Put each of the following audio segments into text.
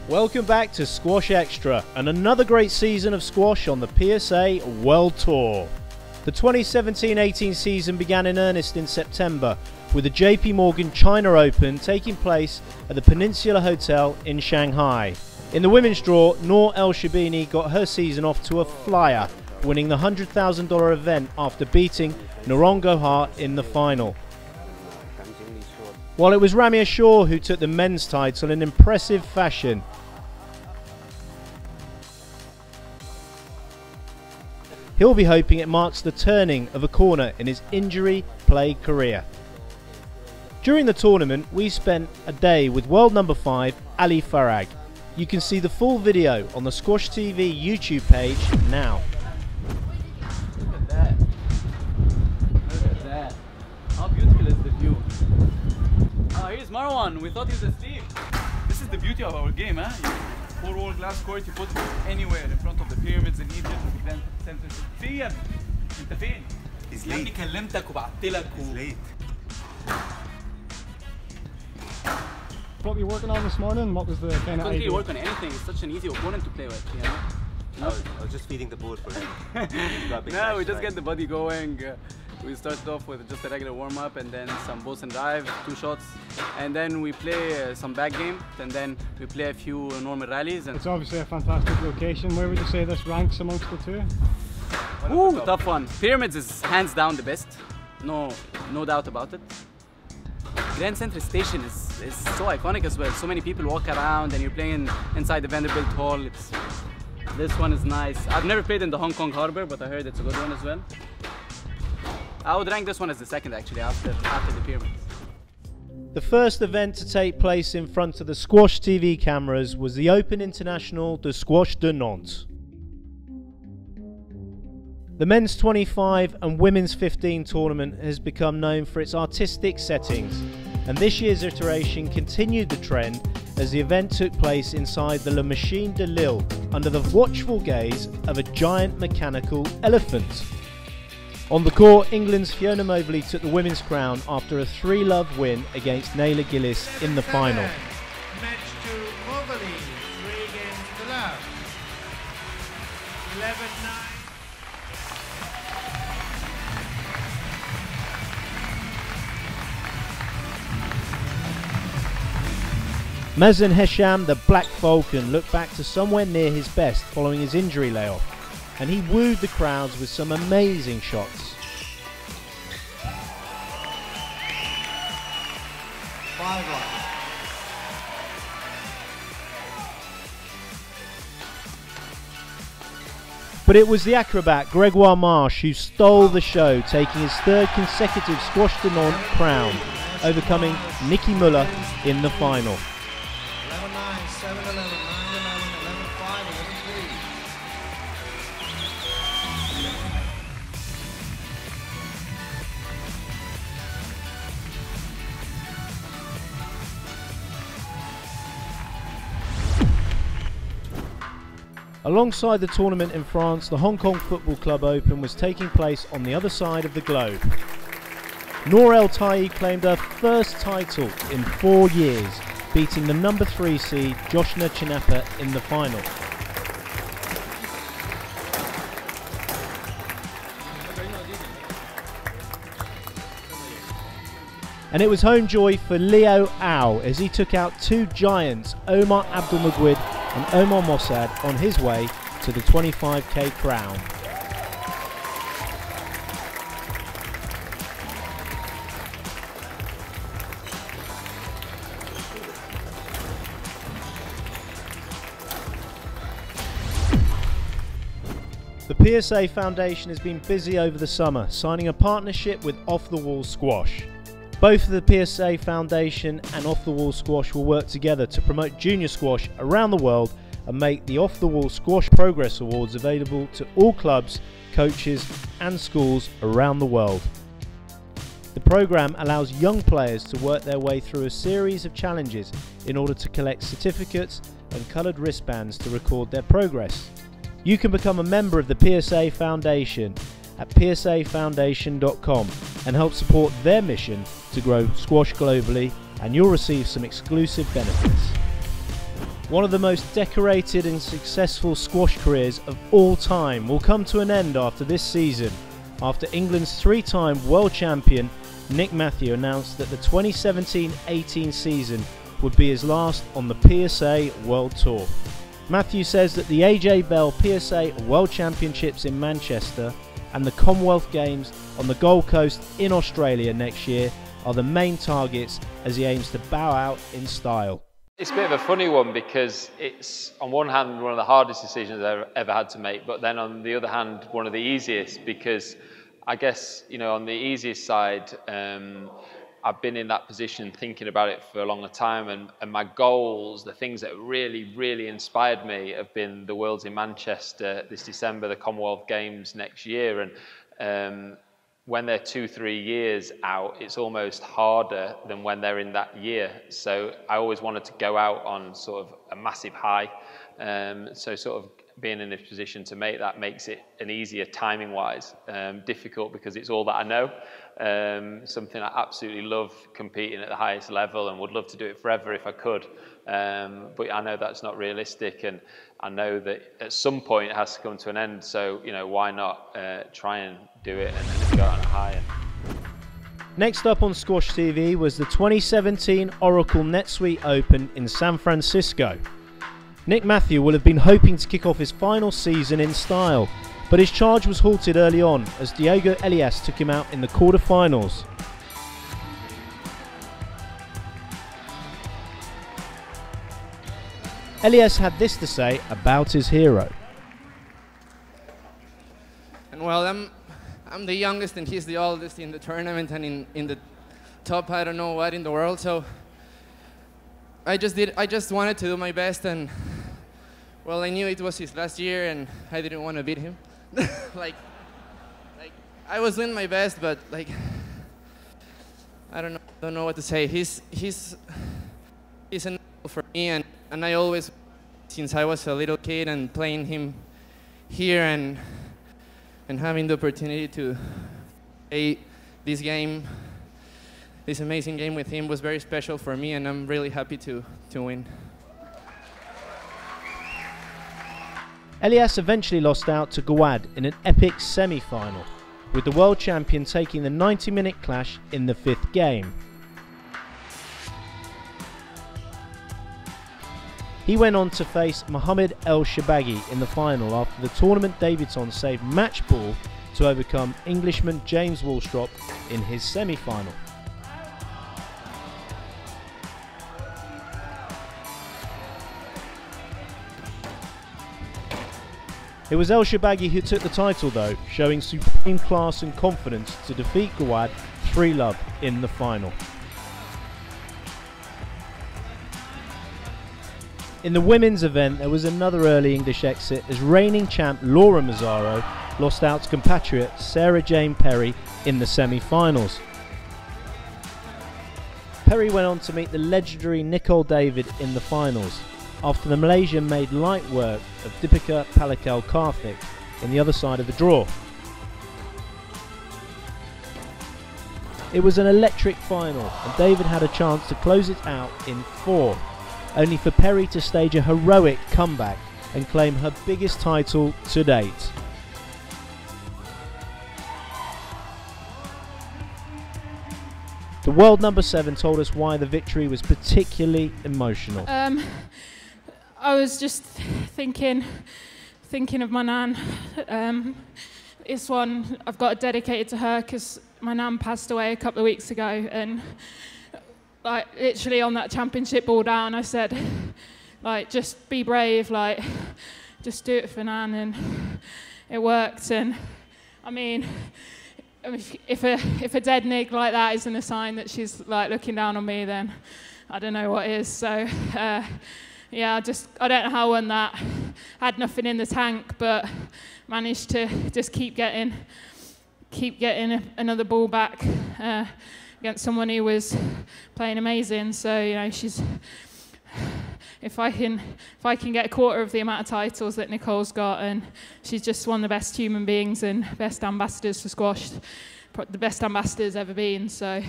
Welcome back to Squash Extra and another great season of squash on the PSA World Tour. The 2017-18 season began in earnest in September with the JP Morgan China Open taking place at the Peninsula Hotel in Shanghai. In the women's draw, Noor El Shabini got her season off to a flyer, winning the $100,000 event after beating Narong Gohar in the final. While it was Ramya Shaw who took the men's title in impressive fashion. He'll be hoping it marks the turning of a corner in his injury-plagued career. During the tournament, we spent a day with world number 5, Ali Farag. You can see the full video on the SQUASHTV YouTube page now. Look at that. Look at that. How beautiful is the view? Here's Marwan. We thought he was asleep. This is the beauty of our game, huh? 4 world-class court, you put it anywhere in front of the pyramids in Egypt, and then فين؟ انت فين؟ يا ابني كلمتك وبعتلك He's late. What were you working on this morning? What was the kind of I couldn't idea? work on anything. It's such an easy opponent to play with, you know? I was just feeding the board for him. No, we just get the body going. We started off with just a regular warm-up and then some boats and dive, 2 shots, and then we play some back game, and then we play a few normal rallies. And It's obviously a fantastic location. Where would you say this ranks amongst the two? ooh, tough one. Pyramids is hands down the best, no doubt about it. Grand Central Station is so iconic as well. So many people walk around, and you're playing inside the Vanderbilt Hall. This one is nice. I've never played in the Hong Kong Harbor, but I heard it's a good one as well. I would rank this one as the second actually, after the pyramids. The first event to take place in front of the SQUASHTV cameras was the Open International de Squash de Nantes. The men's 25 and women's 15 tournament has become known for its artistic settings, and this year's iteration continued the trend as the event took place inside the La Machine de Lille under the watchful gaze of a giant mechanical elephant. On the court, England's Fiona Mobley took the women's crown after a 3-love win against Naila Gillis in the final. Match to Mobley, 3 games to love. 11-9. Mazen Hesham, the Black Falcon, looked back to somewhere near his best following his injury layoff, and he wooed the crowds with some amazing shots. But it was the acrobat Gregoire Marche who stole the show, taking his 3rd consecutive Squash de Nantes crown, overcoming Nicky Muller in the final. 11-9, 7-11, 9-11, 11-5, 11-3. Alongside the tournament in France, the Hong Kong Football Club Open was taking place on the other side of the globe. Noor El Tayi claimed her first title in 4 years, beating the number 3 seed Joshna Chinapa in the final. And it was home joy for Leo Au as he took out 2 giants, Omar Abdulmugwid and Omar Mossad, on his way to the 25k crown. The PSA Foundation has been busy over the summer, signing a partnership with Off the Wall Squash. Both of the PSA Foundation and Off the Wall Squash will work together to promote junior squash around the world and make the Off the Wall Squash Progress Awards available to all clubs, coaches and schools around the world. The program allows young players to work their way through a series of challenges in order to collect certificates and coloured wristbands to record their progress. You can become a member of the PSA Foundation at psafoundation.com and help support their mission to grow squash globally, and you'll receive some exclusive benefits. One of the most decorated and successful squash careers of all time will come to an end after this season, after England's three-time world champion Nick Matthew announced that the 2017-18 season would be his last on the PSA World Tour. Matthew says that the AJ Bell PSA World Championships in Manchester and the Commonwealth Games on the Gold Coast in Australia next year are the main targets as he aims to bow out in style. It's a bit of a funny one because it's, on one hand, one of the hardest decisions I've ever had to make, but then on the other hand, one of the easiest, because I guess, you know, on the easiest side, I've been in that position thinking about it for a longer time, and my goals, the things that really inspired me have been the Worlds in Manchester this December, the Commonwealth Games next year, and when they're 2-3 years out, it's almost harder than when they're in that year. So I always wanted to go out on sort of a massive high. So sort of being in this position to make that makes it an easier timing wise. Difficult because it's all that I know. Something I absolutely love, competing at the highest level, and would love to do it forever if I could. But I know that's not realistic, and I know that at some point it has to come to an end. So, you know, why not try and do it and go on a high. Next up on Squash TV was the 2017 Oracle NetSuite Open in San Francisco. Nick Matthew will have been hoping to kick off his final season in style, but his charge was halted early on as Diego Elias took him out in the quarter-finals. Elias had this to say about his hero. And well, I'm the youngest and he's the oldest in the tournament and in the top I don't know what in the world, so I just wanted to do my best, and well, I knew it was his last year and I didn't want to beat him. like I was doing my best, but like I don't know what to say. He's an idol for me, and I always, since I was a little kid and playing him here and having the opportunity to play this game, this amazing game with him, was very special for me, and I'm really happy to win. Elias eventually lost out to Gawad in an epic semi-final, with the world champion taking the 90-minute clash in the 5th game. He went on to face Mohamed El Shabaghi in the final after the tournament debutant saved match ball to overcome Englishman James Wallstrop in his semi-final. It was El Shabaghi who took the title though, showing supreme class and confidence to defeat Gawad 3-love in the final. In the women's event, there was another early English exit as reigning champ Laura Mazzaro lost out to compatriot Sarah Jane Perry in the semi-finals. Perry went on to meet the legendary Nicole David in the finals, after the Malaysian made light work of Deepika Pallikal-Karthik in the other side of the draw. It was an electric final, and David had a chance to close it out in 4, only for Perry to stage a heroic comeback and claim her biggest title to date. The world number 7 told us why the victory was particularly emotional. I was just thinking of my nan. This one I've got dedicated to her because my nan passed away a couple of weeks ago, and like literally on that championship ball down, I said, like, just be brave, like, just do it for Nan, and it worked. And I mean, if a dead Nig like that isn't a sign that she's like looking down on me, then I don't know what is. So. Yeah, I don't know how I won that. Had nothing in the tank, but managed to just keep getting another ball back against someone who was playing amazing. So you know, if I can get a quarter of the amount of titles that Nicole's got, and she's just one of the best human beings and best ambassadors for squash, the best ambassadors ever been. So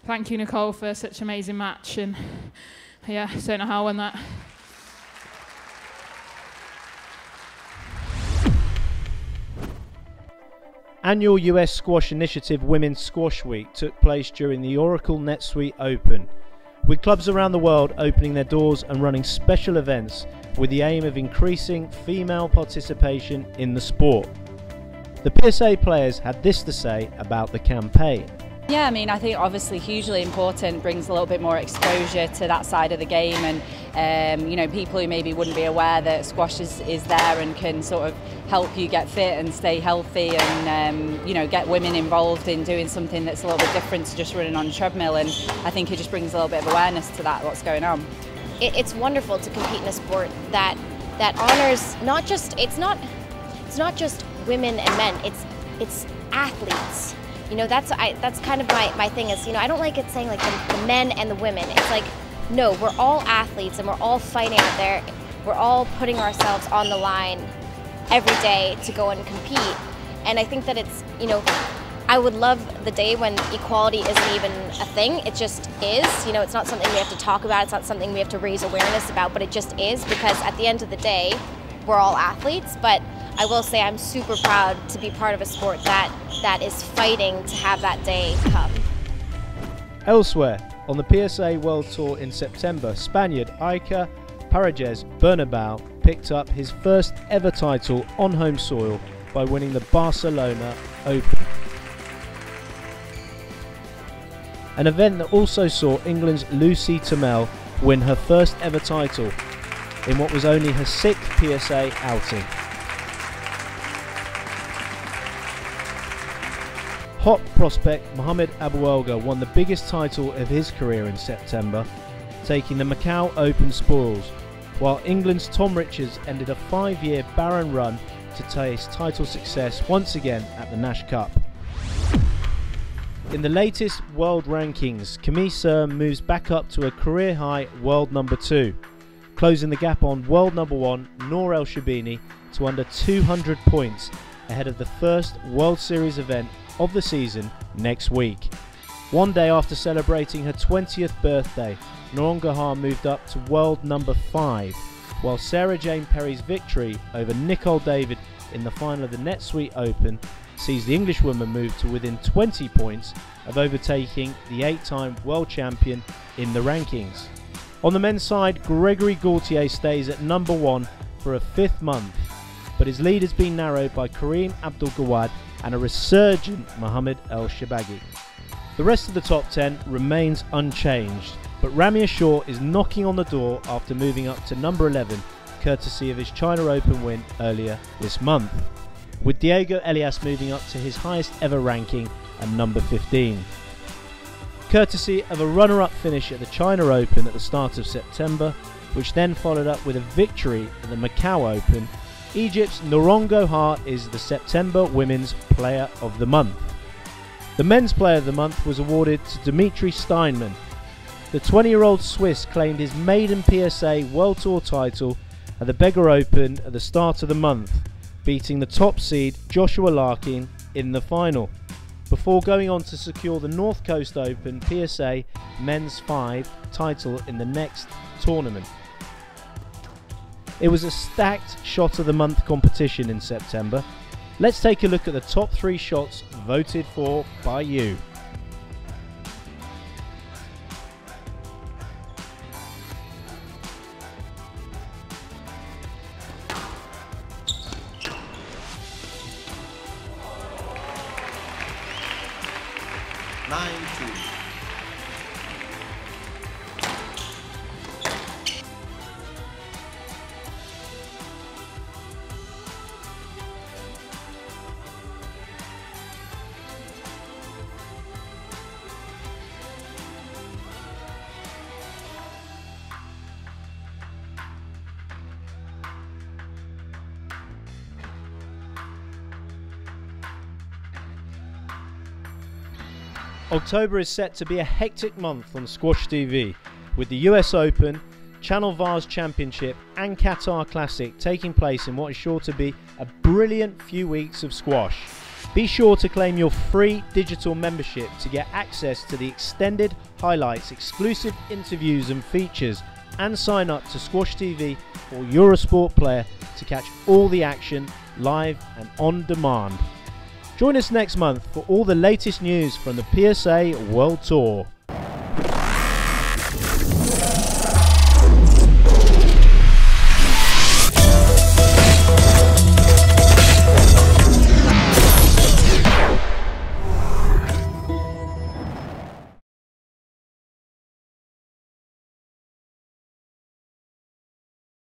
thank you, Nicole, for such an amazing match. And yeah, I don't know how I won that. Annual US Squash Initiative Women's Squash Week took place during the Oracle NetSuite Open, with clubs around the world opening their doors and running special events with the aim of increasing female participation in the sport. The PSA players had this to say about the campaign. Yeah, I mean, I think obviously hugely important, brings a little bit more exposure to that side of the game, and you know, people who maybe wouldn't be aware that squash is there and can sort of help you get fit and stay healthy, and you know, get women involved in doing something that's a little bit different to just running on a treadmill. And I think it just brings a little bit of awareness to that, what's going on. It's wonderful to compete in a sport that honors not just it's not just women and men, it's athletes. You know, that's kind of my thing is, you know, I don't like it saying like the men and the women. It's like, no, we're all athletes and we're all fighting out there. We're all putting ourselves on the line every day to go and compete. And I think that it's, you know, I would love the day when equality isn't even a thing. It just is. You know, it's not something we have to talk about. It's not something we have to raise awareness about, but it just is, because at the end of the day, we're all athletes. But I will say I'm super proud to be part of a sport that is fighting to have that day come. Elsewhere, on the PSA World Tour in September, Spaniard Iker Parages Bernabeu picked up his first ever title on home soil by winning the Barcelona Open. An event that also saw England's Lucy Tamel win her first ever title in what was only her 6th PSA outing. Hot prospect Mohamed Abouelga won the biggest title of his career in September, taking the Macau Open spoils, while England's Tom Richards ended a 5-year barren run to taste title success once again at the Nash Cup. In the latest world rankings, Camille Serre moves back up to a career-high world number 2, closing the gap on world number 1 Nour El Shabini to under 200 points ahead of the first World Series event of the season next week. One day after celebrating her 20th birthday, Norongoha moved up to world number 5, while Sarah Jane Perry's victory over Nicole David in the final of the NetSuite Open sees the Englishwoman move to within 20 points of overtaking the 8-time world champion in the rankings. On the men's side, Gregory Gaultier stays at number 1 for a 5th month, but his lead has been narrowed by Kareem Abdul-Gawad and a resurgent Mohamed El Shabaghi. The rest of the top 10 remains unchanged, but Ramir Shaw is knocking on the door after moving up to number 11, courtesy of his China Open win earlier this month, with Diego Elias moving up to his highest ever ranking at number 15. Courtesy of a runner-up finish at the China Open at the start of September, which then followed up with a victory at the Macau Open, Egypt's Norongoha is the September Women's Player of the Month. The Men's Player of the Month was awarded to Dimitri Steinman. The 20-year-old Swiss claimed his maiden PSA World Tour title at the Beggar Open at the start of the month, beating the top seed Joshua Larkin in the final, before going on to secure the North Coast Open PSA Men's 5 title in the next tournament. It was a stacked Shot of the Month competition in September. Let's take a look at the top 3 shots voted for by you. October is set to be a hectic month on SQUASHTV, with the US Open, Channel Vars Championship and Qatar Classic taking place in what is sure to be a brilliant few weeks of squash. Be sure to claim your free digital membership to get access to the extended highlights, exclusive interviews and features, and sign up to SQUASHTV or Eurosport Player to catch all the action live and on demand. Join us next month for all the latest news from the PSA World Tour.